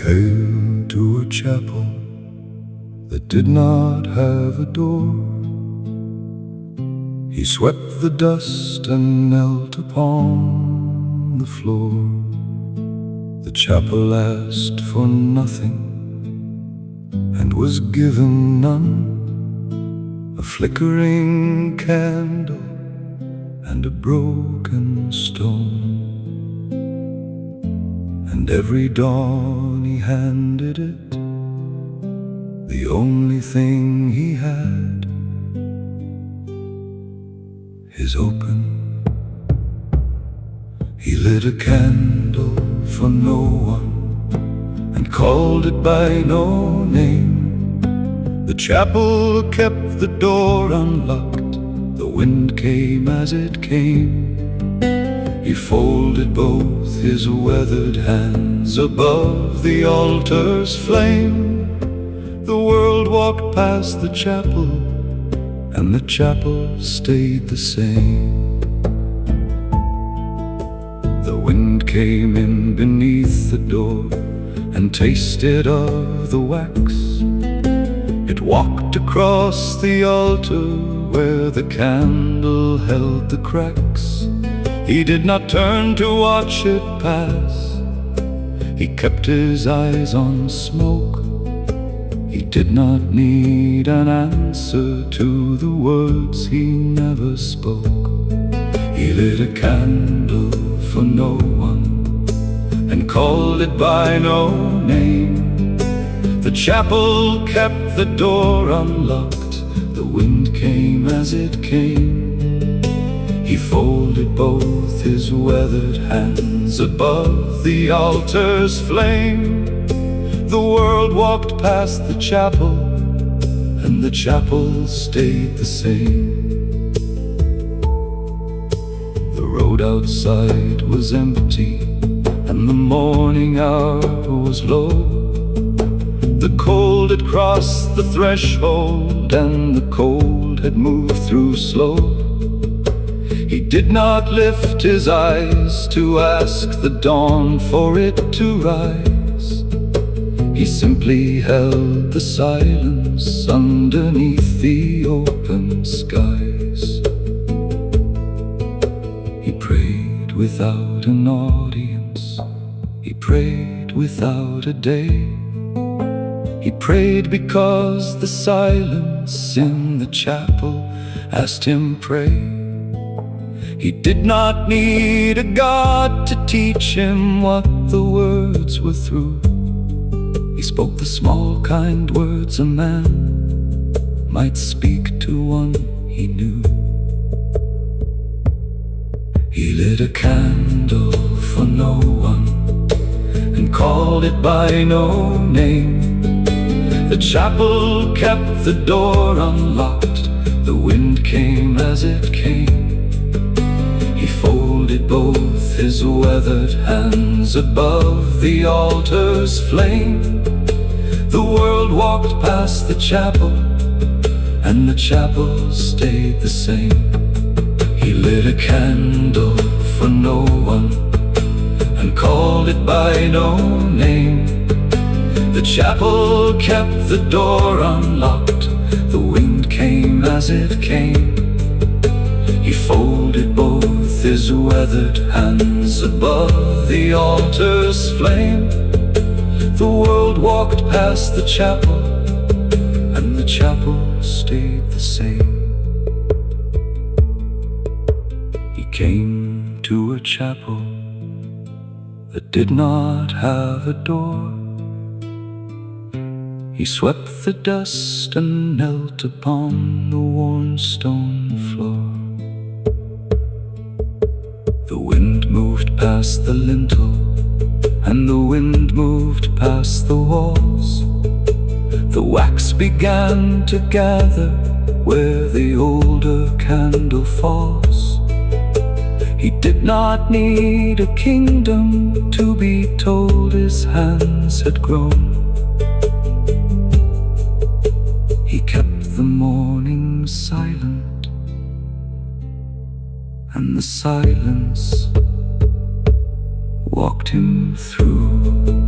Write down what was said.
came to a chapel that did not have a door. He swept the dust and knelt upon the floor. The chapel asked for nothing and was given none. A flickering candle and a broken stone. And every dawn he handed it the only thing he had, his open. He lit a candle for no one and called it by no name. The chapel kept the door unlocked. The wind came as it came. He folded both his weathered hands above the altar's flame. The world walked past the chapel, and the chapel stayed the same. The wind came in beneath the door and tasted of the wax. It walked across the altar where the candle held the cracks. He did not turn to watch it pass. He kept his eyes on smoke. He did not need an answer to the words he never spoke. He lit a candle for no one and called it by no name. The chapel kept the door unlocked. The wind came as it came. He folded both his weathered hands above the altar's flame. The world walked past the chapel, and the chapel stayed the same. The road outside was empty, and the morning hour was low. The cold had crossed the threshold, and the cold had moved through slow. He did not lift his eyes to ask the dawn for it to rise. He simply held the silence underneath the open skies. He prayed without an audience. He prayed without a day. He prayed because the silence in the chapel asked him pray. He did not need a God to teach him what the words were through. He spoke the small, kind words a man might speak to one he knew. He lit a candle for no one and called it by no name. The chapel kept the door unlocked. The wind came as it came. He folded both his weathered hands above the altar's flame. The world walked past the chapel, and the chapel stayed the same. He lit a candle for no one and called it by no name. The chapel kept the door unlocked. The wind came as it came. He folded both his weathered hands above the altar's flame. The world walked past the chapel, and the chapel stayed the same. He came to a chapel that did not have a door. He swept the dust and knelt upon the worn stone floor. The wind moved past the lintel, and the wind moved past the walls. The wax began to gather where the older candle falls. He did not need a kingdom to be told his hands had grown. He kept the morning silent, and the silence walked him through.